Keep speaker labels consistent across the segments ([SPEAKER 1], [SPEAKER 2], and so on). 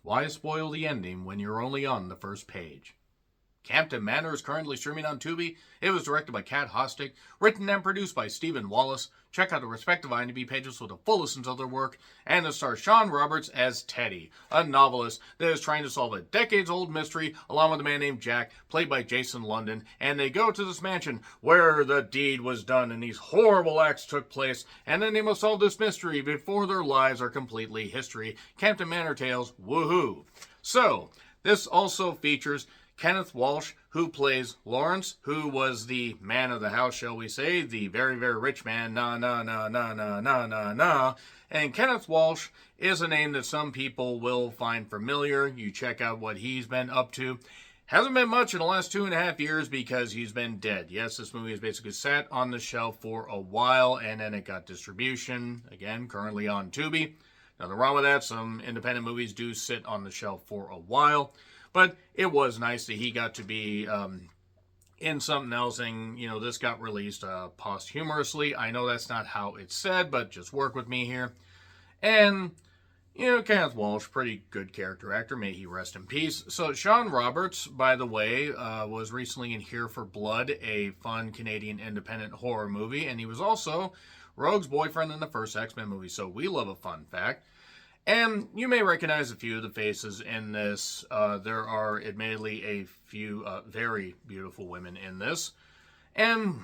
[SPEAKER 1] Why spoil the ending when you're only on the first page? Campton Manor is currently streaming on Tubi. It was directed by Kat Hostick, written and produced by Stephen Wallace. Check out the respective IMDb pages for the full listens of their work. And it stars Sean Roberts as Teddy, a novelist that is trying to solve a decades-old mystery along with a man named Jack, played by Jason London. And they go to this mansion where the deed was done and these horrible acts took place. And then they must solve this mystery before their lives are completely history. Campton Manor Tales, woohoo! So, this also features Kenneth Walsh, who plays Lawrence, who was the man of the house, shall we say, the very, very rich man, na. And Kenneth Walsh is a name that some people will find familiar. You check out what he's been up to. Hasn't been much in the last 2.5 years because he's been dead. Yes, this movie is basically sat on the shelf for a while, and then it got distribution. Again, currently on Tubi. Nothing wrong with that. Some independent movies do sit on the shelf for a while. But it was nice that he got to be in something else, and, this got released posthumously. I know that's not how it's said, but just work with me here. And, Kenneth Walsh, pretty good character actor. May he rest in peace. So, Sean Roberts, by the way, was recently in Here for Blood, a fun Canadian independent horror movie, and he was also Rogue's boyfriend in the first X-Men movie, so we love a fun fact. And you may recognize a few of the faces in this. There are admittedly a few very beautiful women in this. And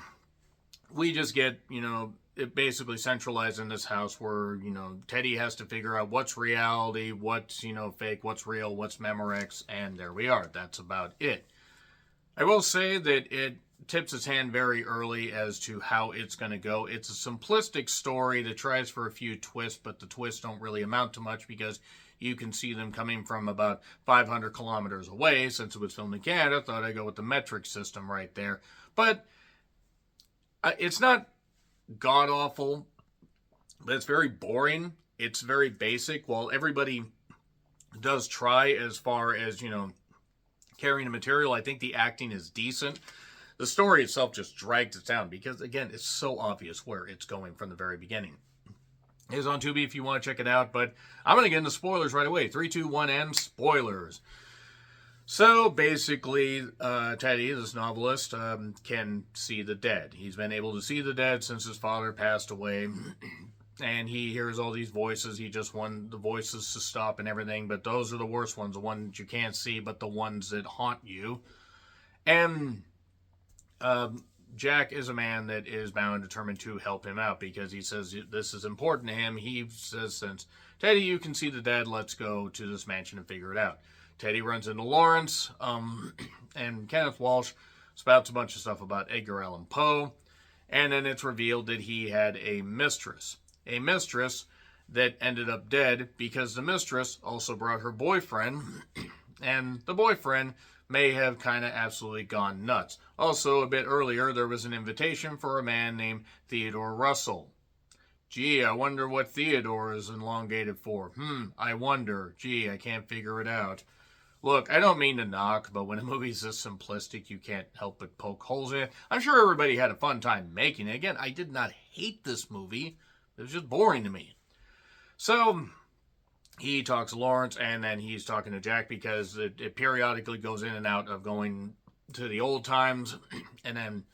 [SPEAKER 1] we just get, it basically centralized in this house where, Teddy has to figure out what's reality, what's, fake, what's real, what's Memorex, and there we are. That's about it. I will say that it tips its hand very early as to how it's going to go. It's a simplistic story that tries for a few twists, but the twists don't really amount to much because you can see them coming from about 500 kilometers away. Since it was filmed in Canada, I thought I'd go with the metric system right there. But it's not god-awful, but it's very boring. It's very basic. While everybody does try as far as, carrying the material, I think the acting is decent. The story itself just drags it down because, again, it's so obvious where it's going from the very beginning. It is on Tubi if you want to check it out, but I'm going to get into spoilers right away. 3, 2, 1, and spoilers. So, basically, Teddy, this novelist, can see the dead. He's been able to see the dead since his father passed away, and he hears all these voices. He just wants the voices to stop and everything, but those are the worst ones, the ones you can't see, but the ones that haunt you. And Jack is a man that is bound and determined to help him out because he says this is important to him. He says, since Teddy, you can see the dead, let's go to this mansion and figure it out. Teddy runs into Lawrence, and Kenneth Walsh spouts a bunch of stuff about Edgar Allan Poe, and then it's revealed that he had a mistress that ended up dead because the mistress also brought her boyfriend, and the boyfriend may have kind of absolutely gone nuts. Also, a bit earlier, there was an invitation for a man named Theodore Russell. Gee, I wonder what Theodore is elongated for. I wonder. Gee, I can't figure it out. Look, I don't mean to knock, but when a movie's this simplistic, you can't help but poke holes in it. I'm sure everybody had a fun time making it. Again, I did not hate this movie. It was just boring to me. So, he talks to Lawrence, and then he's talking to Jack because it periodically goes in and out of going to the old times and then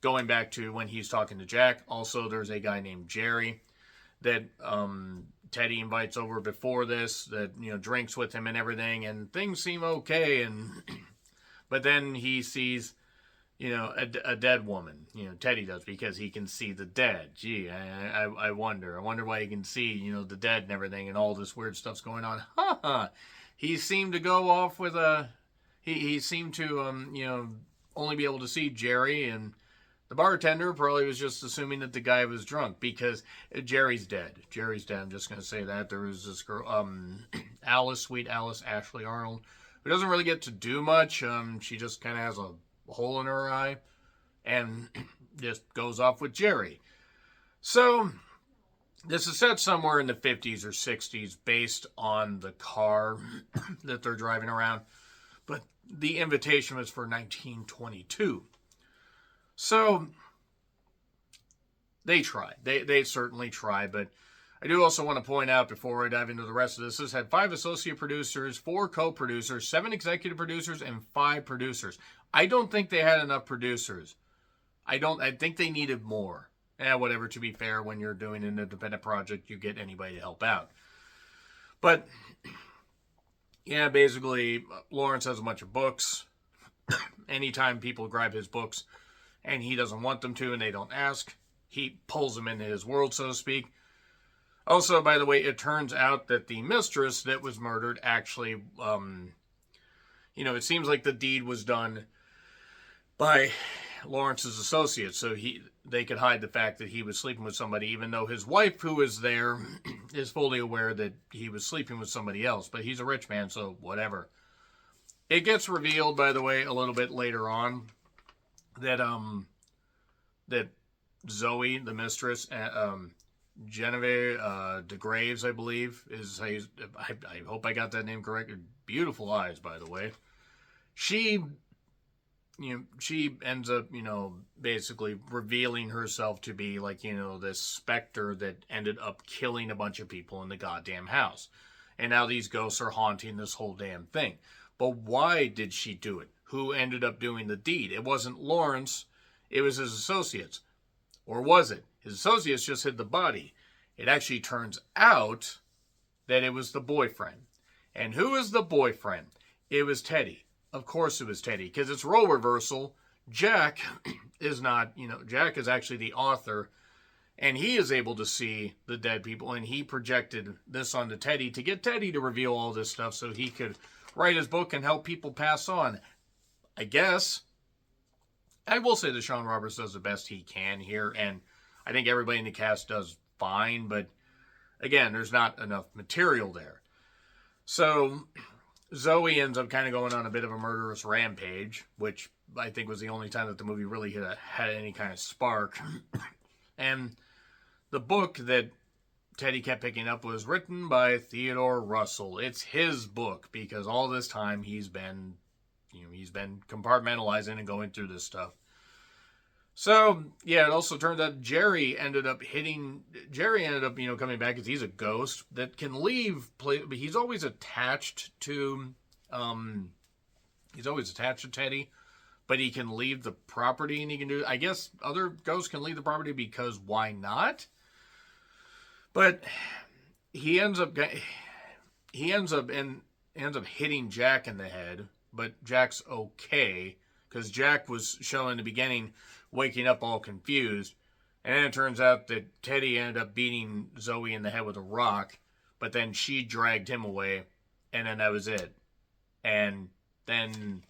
[SPEAKER 1] going back to when he's talking to Jack. Also, there's a guy named Jerry that Teddy invites over before this that, drinks with him and everything, and things seem okay. But then he sees, a dead woman. Teddy does because he can see the dead. Gee, I wonder. I wonder why he can see, the dead and everything and all this weird stuff's going on. He seemed to go off with he seemed to, only be able to see Jerry, and the bartender probably was just assuming that the guy was drunk because Jerry's dead. I'm just going to say that. There was this girl, Alice, sweet Alice, Ashley Arnold, who doesn't really get to do much. She just kind of has a hole in her eye and just goes off with Jerry. So, this is set somewhere in the 50s or 60s based on the car that they're driving around. But the invitation was for 1922. So, they try. They certainly try, but I do also want to point out before I dive into the rest of this, this had 5 associate producers, 4 co-producers, 7 executive producers, and 5 producers. I don't think they had enough producers. I think they needed more. Whatever, to be fair, when you're doing an independent project, you get anybody to help out. But, yeah, basically, Lawrence has a bunch of books. Anytime people grab his books and he doesn't want them to and they don't ask, he pulls them into his world, so to speak. Also, by the way, it turns out that the mistress that was murdered actually, it seems like the deed was done by Lawrence's associates, so they could hide the fact that he was sleeping with somebody, even though his wife, who is there, is fully aware that he was sleeping with somebody else. But he's a rich man, so whatever. It gets revealed, by the way, a little bit later on that that Zoe, the mistress, Genevieve de Graves, I believe, I hope I got that name correct. Beautiful eyes, by the way. She ends up, basically revealing herself to be like, this specter that ended up killing a bunch of people in the goddamn house. And now these ghosts are haunting this whole damn thing. But why did she do it? Who ended up doing the deed? It wasn't Lawrence. It was his associates. Or was it? His associates just hid the body. It actually turns out that it was the boyfriend. And who is the boyfriend? It was Teddy. Of course it was Teddy, because it's role reversal. Jack is not, Jack is actually the author, and he is able to see the dead people, and he projected this onto Teddy to get Teddy to reveal all this stuff so he could write his book and help people pass on. I guess. I will say that Sean Roberts does the best he can here, and I think everybody in the cast does fine, but again, there's not enough material there. So Zoe ends up kind of going on a bit of a murderous rampage, which I think was the only time that the movie really had any kind of spark. And the book that Teddy kept picking up was written by Theodore Russell. It's his book because all this time he's been compartmentalizing and going through this stuff. So, yeah, it also turned out Jerry ended up coming back because he's a ghost that can leave, but he's always attached to Teddy, but he can leave the property and he can do, I guess other ghosts can leave the property because why not? But he ends up hitting Jack in the head, but Jack's okay because Jack was shown in the beginning waking up all confused, and then it turns out that Teddy ended up beating Zoe in the head with a rock, but then she dragged him away, and then that was it. And then,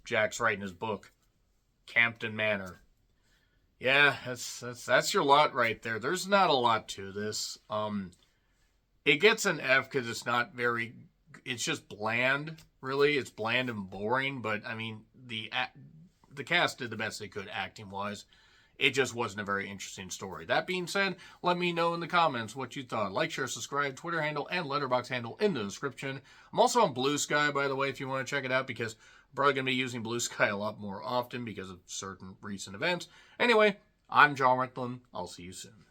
[SPEAKER 1] Jack's writing his book, Campton Manor. Yeah, that's your lot right there. There's not a lot to this. It gets an F because it's not very. It's just bland, really. It's bland and boring. But I mean, the cast did the best they could acting wise. It just wasn't a very interesting story. That being said, let me know in the comments what you thought. Like, share, subscribe, Twitter handle, and letterbox handle in the description. I'm also on Blue Sky, by the way, if you want to check it out, because I'm probably going to be using Blue Sky a lot more often because of certain recent events. Anyway, I'm John Rickland. I'll see you soon.